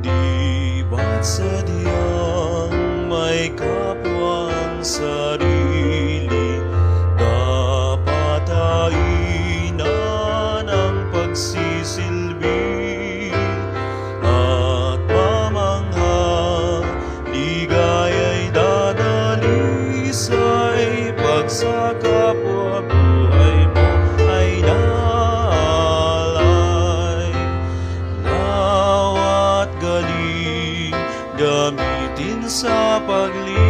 Di ba't sadyang may kapwang sarili, dapat hainan ang pagsisilbi at pamangha, ligaya'y dadalisay pag sa kapwa buhay mo ay naalay. Nawat galing gamitin sa pagliling